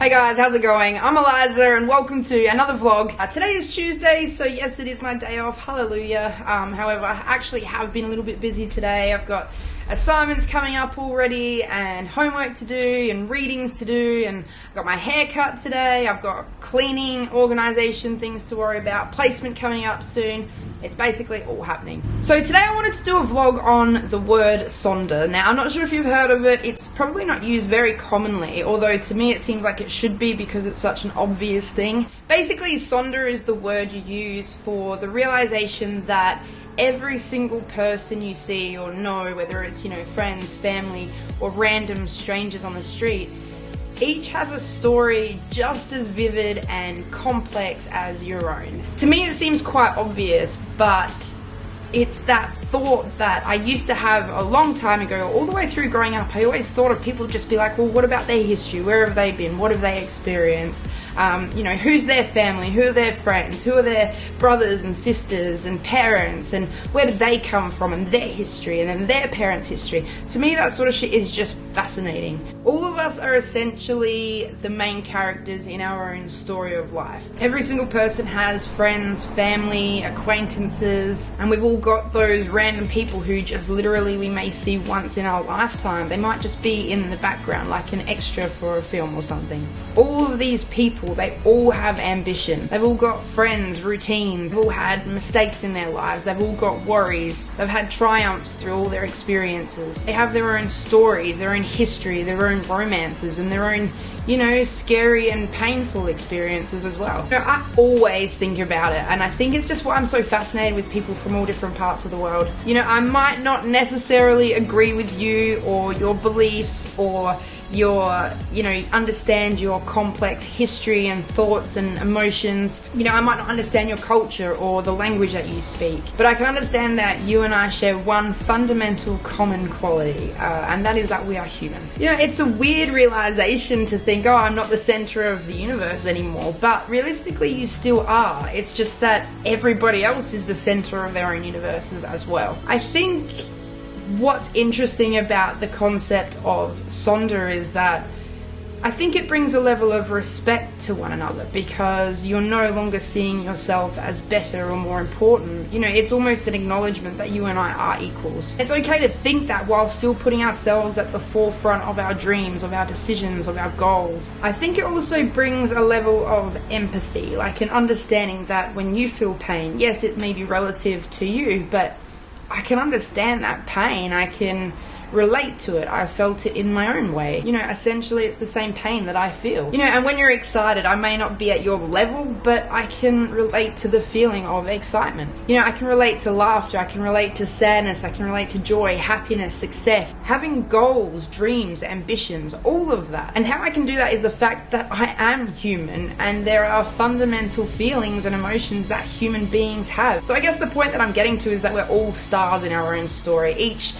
Hey guys, how's it going? I'm Eliza and welcome to another vlog. Today is Tuesday, so yes, it is my day off, hallelujah. However, I actually have been a little bit busy today. I've got assignments coming up already and homework to do and readings to do, and I've got my hair cut today. I've got cleaning, organisation things to worry about, placement coming up soon. It's basically all happening. So today I wanted to do a vlog on the word Sonder. Now, I'm not sure if you've heard of it. It's probably not used very commonly, although to me it seems like it should be because it's such an obvious thing. Basically, Sonder is the word you use for the realization that every single person you see or know, whether it's, friends, family, or random strangers on the street, each has a story just as vivid and complex as your own. To me, it seems quite obvious, but it's that thought that I used to have a long time ago, all the way through growing up. I always thought of people just be like, well, what about their history? Where have they been? What have they experienced? Who's their family? Who are their friends? Who are their brothers and sisters and parents? And where did they come from? And their history, and then their parents' history. To me, that sort of shit is just fascinating. All of us are essentially the main characters in our own story of life. Every single person has friends, family, acquaintances, and we've all got those random people who just literally we may see once in our lifetime. They might just be in the background like an extra for a film or something. All of these people, they all have ambition. They've all got friends, routines, they've all had mistakes in their lives, they've all got worries, they've had triumphs through all their experiences. They have their own stories, their own history, their own romances, and their own, scary and painful experiences as well. I always think about it, and I think it's just why I'm so fascinated with people from all different parts of the world. I might not necessarily agree with you or your beliefs or understand your complex history and thoughts and emotions. I might not understand your culture or the language that you speak, but I can understand that you and I share one fundamental common quality, and that is that we are human. It's a weird realization to think, oh, I'm not the center of the universe anymore, but realistically you still are. It's just that everybody else is the center of their own universes as well. I think what's interesting about the concept of Sonder is that I think it brings a level of respect to one another because you're no longer seeing yourself as better or more important. It's almost an acknowledgement that you and I are equals. It's okay to think that while still putting ourselves at the forefront of our dreams, of our decisions, of our goals. I think it also brings a level of empathy, like an understanding that when you feel pain, yes, it may be relative to you, but I can understand that pain. I can relate to it. I felt it in my own way. Essentially it's the same pain that I feel. And when you're excited, I may not be at your level, but I can relate to the feeling of excitement. I can relate to laughter, I can relate to sadness, I can relate to joy, happiness, success, having goals, dreams, ambitions, all of that. And how I can do that is the fact that I am human and there are fundamental feelings and emotions that human beings have. So I guess the point that I'm getting to is that we're all stars in our own story, each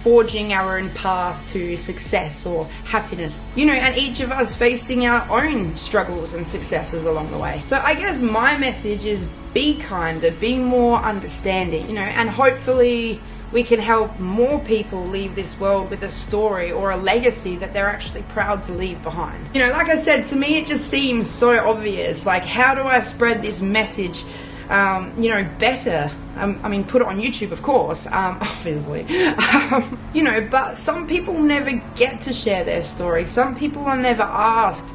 forging our own path to success or happiness, and each of us facing our own struggles and successes along the way. So I guess my message is be kinder, be more understanding, and hopefully we can help more people leave this world with a story or a legacy that they're actually proud to leave behind. Like I said, to me it just seems so obvious. Like, how do I spread this message better? Put it on YouTube, of course, obviously. But some people never get to share their story. Some people are never asked,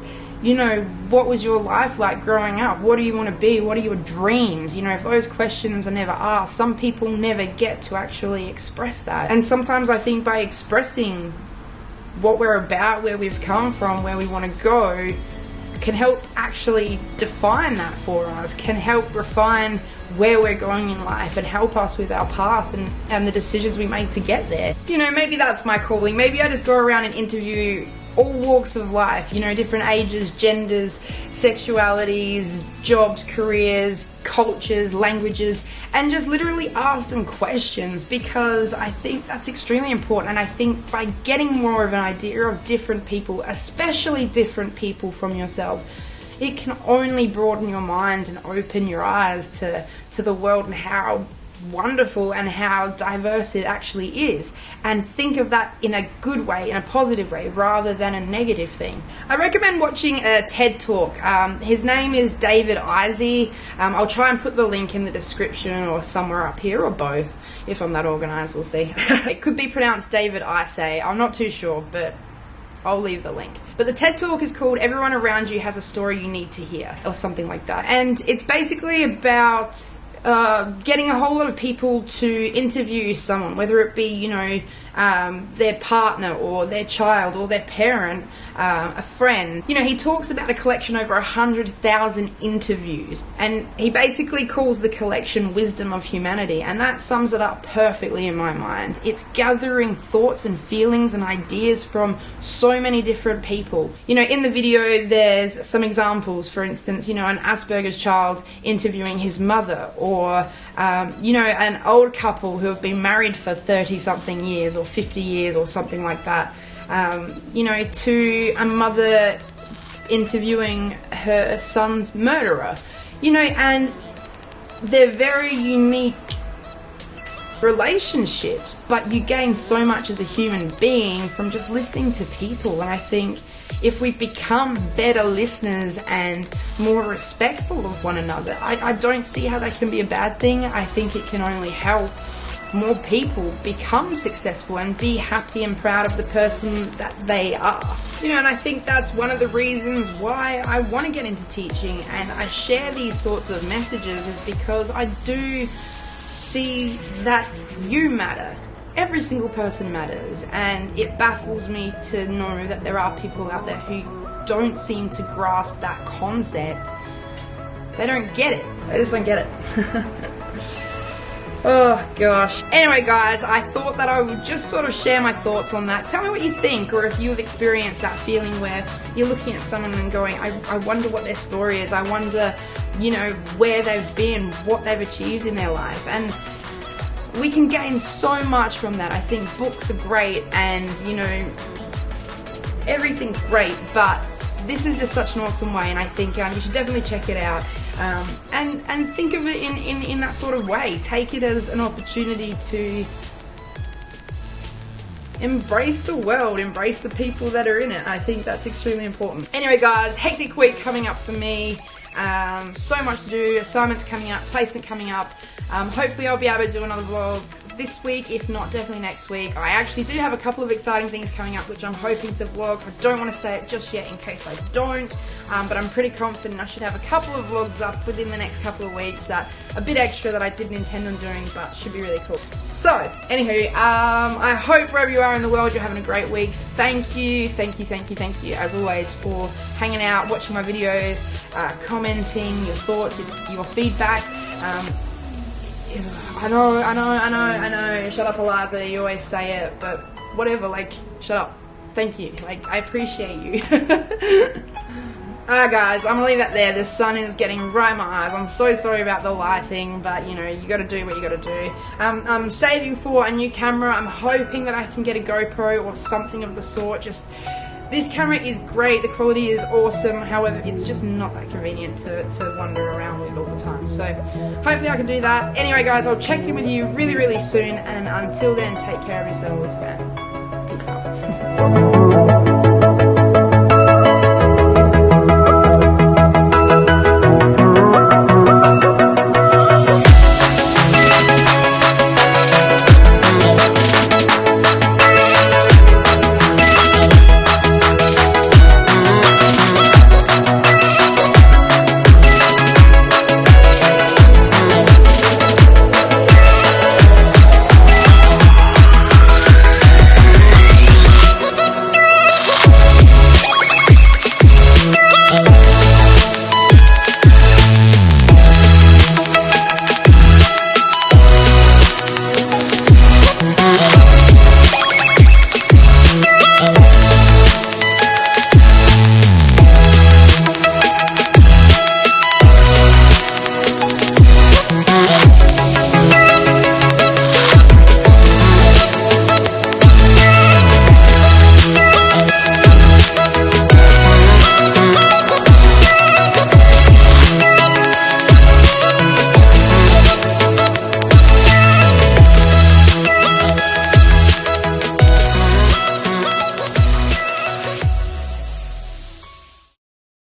what was your life like growing up? What do you want to be? What are your dreams? If those questions are never asked, some people never get to actually express that. And sometimes I think by expressing what we're about, where we've come from, where we want to go, can help actually define that for us, can help refine where we're going in life and help us with our path and the decisions we make to get there. Maybe that's my calling. Maybe I just go around and interview all walks of life, different ages, genders, sexualities, jobs, careers, cultures, languages, and just literally ask them questions, because I think that's extremely important. And I think by getting more of an idea of different people, especially different people from yourself, it can only broaden your mind and open your eyes to the world and how wonderful and how diverse it actually is, and think of that in a good way, in a positive way, rather than a negative thing. I recommend watching a TED Talk. His name is David Isay. I'll try and put the link in the description or somewhere up here, or both. If I'm that organised, we'll see. It could be pronounced David Isay. I'm not too sure, but I'll leave the link. But the TED Talk is called Everyone Around You Has a Story You Need to Hear, or something like that. And it's basically about getting a whole lot of people to interview someone, whether it be, you know, their partner or their child or their parent, a friend. You know, he talks about a collection over 100,000 interviews, and he basically calls the collection Wisdom of Humanity, and that sums it up perfectly in my mind. It's gathering thoughts and feelings and ideas from so many different people. You know, in the video there's some examples, for instance, you know, an Asperger's child interviewing his mother, or you know, an old couple who have been married for 30 something years or 50 years or something like that, you know, to a mother interviewing her son's murderer, you know, and they're very unique relationships, but you gain so much as a human being from just listening to people. And I think if we become better listeners and more respectful of one another, I don't see how that can be a bad thing. I think it can only help more people become successful and be happy and proud of the person that they are. You know, and I think that's one of the reasons why I want to get into teaching and I share these sorts of messages, is because I do see that you matter. Every single person matters, and it baffles me to know that there are people out there who don't seem to grasp that concept. They don't get it. They just don't get it. Oh gosh. Anyway guys, I thought that I would just sort of share my thoughts on that. Tell me what you think, or if you have experienced that feeling where you're looking at someone and going, I wonder what their story is. I wonder, you know, where they've been, what they've achieved in their life. And we can gain so much from that. I think books are great and, you know, everything's great, but this is just such an awesome way, and I think you should definitely check it out. And think of it in that sort of way. Take it as an opportunity to embrace the world, embrace the people that are in it. I think that's extremely important. Anyway guys, hectic week coming up for me. So much to do, assignments coming up, placement coming up. Hopefully I'll be able to do another vlog this week, if not definitely next week. I actually do have a couple of exciting things coming up which I'm hoping to vlog. I don't want to say it just yet in case I don't, but I'm pretty confident I should have a couple of vlogs up within the next couple of weeks, that a bit extra that I didn't intend on doing, but should be really cool. So anywho, I hope wherever you are in the world you're having a great week. Thank you as always for hanging out, watching my videos, commenting your thoughts, your feedback. I know, shut up Eliza, you always say it, but whatever, like, shut up. Thank you, like, I appreciate you. Alright guys, I'm gonna leave that there. The sun is getting right in my eyes. I'm so sorry about the lighting, but you know, you gotta do what you gotta do. I'm saving for a new camera. I'm hoping that I can get a GoPro or something of the sort. Just, this camera is great, the quality is awesome, however it's just not that convenient to wander around with all the time. So hopefully I can do that. Anyway guys, I'll check in with you really soon, and until then, take care of yourselves, man.